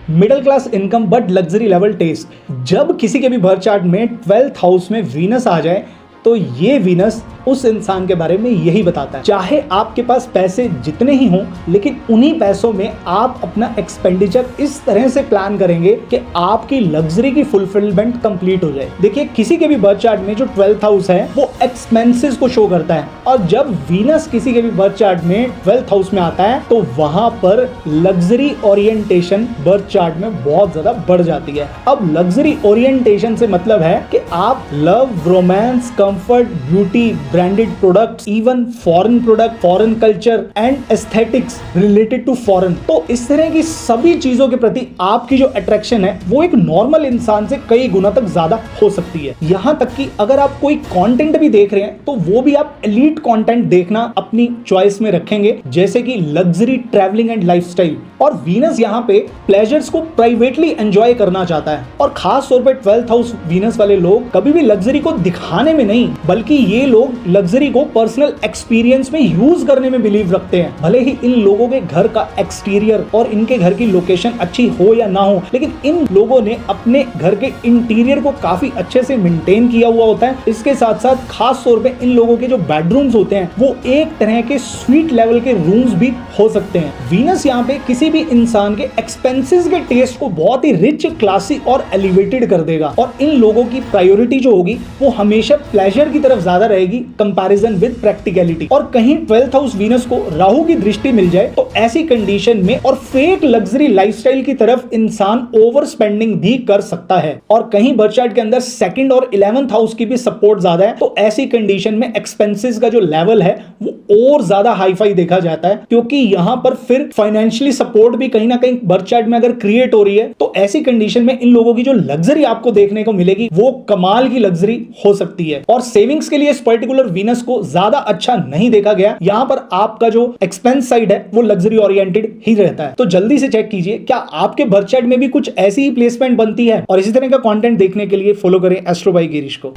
Middle class income but luxury level taste. जब किसी के भी बर्थ चार्ट में 12th हाउस में वीनस आ जाए तो ये वीनस उस इंसान के बारे में यही बताता है। चाहे आपके पास पैसे जितने ही हों, लेकिन उन्हीं पैसों में आप अपना एक्सपेंडिचर इस तरह से प्लान करेंगे कि आपकी लग्जरी की फुलफिलमेंट कंप्लीट हो जाए। देखिए, किसी के भी बर्थ चार्ट में जो 12th हाउस है वो एक्सपेंसेस को शो करता है, और जब वीनस किसी के भी बर्थ चार्ट में 12th हाउस में आता है तो वहां पर लग्जरी ओरिएंटेशन बर्थ चार्ट में बहुत ज्यादा बढ़ जाती है। अब लग्जरी ओरिएंटेशन से मतलब है कि आप love, romance, comfort, beauty, branded products, even foreign product, foreign culture and aesthetics related to foreign, तो इस तरह की सभी चीजों के प्रति आपकी जो अट्रैक्शन है वो एक नॉर्मल इंसान से कई गुना तक ज्यादा हो सकती है। यहां तक कि अगर आप कोई कंटेंट भी देख रहे हैं तो वो भी आप एलीट कंटेंट देखना अपनी चॉइस में रखेंगे, जैसे कि लग्जरी, ट्रैवलिंग एंड लाइफस्टाइल। और वीनस यहां पे प्लेजर्स को प्राइवेटली एंजॉय करना चाहता है, और खास तौर पे 12th हाउस वीनस वाले लोग कभी भी लग्जरी को दिखाने में नहीं, बल्कि ये लोग लग्जरी को पर्सनल एक्सपीरियंस में यूज करने में बिलीव रखते हैं। भले ही इन लोगों के घर का एक्सटीरियर और इनके घर की लोकेशन अच्छी हो या ना हो, लेकिन इन लोगों ने अपने घर के इंटीरियर को काफी अच्छे से मेंटेन किया हुआ होता है। इसके साथ साथ खास तौर पे इन लोगों के जो बेडरूम्स होते हैं वो एक तरह के स्वीट लेवल के रूम्स भी हो सकते हैं। वीनस यहाँ पे किसी भी इंसान के एक्सपेंसेस के टेस्ट को बहुत ही रिच, क्लासी और एलिवेटेड कर देगा, और इन लोगों की प्रायोरिटी जो होगी वो हमेशा प्लेजर की तरफ ज्यादा रहेगी कंपैरिजन विद प्रैक्टिकलिटी। और कहीं 12th हाउस वीनस को राहु की दृष्टि मिल जाए तो ऐसी कंडीशन में और फेक लग्जरी लाइफस्टाइल की तरफ इंसान ओवर स्पेंडिंग भी कर सकता है। और कहीं बर्थ चार्ट के अंदर 2nd और 11th हाउस की भी सपोर्ट ज्यादा है, तो ऐसी कंडीशन में एक्सपेंसेस का जो लेवल है वो और ज्यादा हाईफाई देखा जाता है, क्योंकि यहां पर फिर फाइनेंशियली सपोर्ट भी कहीं ना कहीं बर्थ चार्ट में अगर क्रिएट हो रही है तो ऐसी कंडीशन में इन लोगों की जो लग्जरी आपको देखने को मिलेगी वो कमाल की लग्जरी हो सकती है। और सेविंग्स के लिए इस पर्टिकुलर वीनस को ज्यादा अच्छा नहीं देखा गया। यहां पर आपका जो एक्सपेंस साइड है वो लग्जरी ओरिएंटेड ही रहता है। तो जल्दी से चेक कीजिए क्या आपके बर्थ चार्ट में भी कुछ ऐसी ही प्लेसमेंट बनती है, और इसी तरह का कंटेंट देखने के लिए फॉलो करें एस्ट्रो बाय गिरीश को।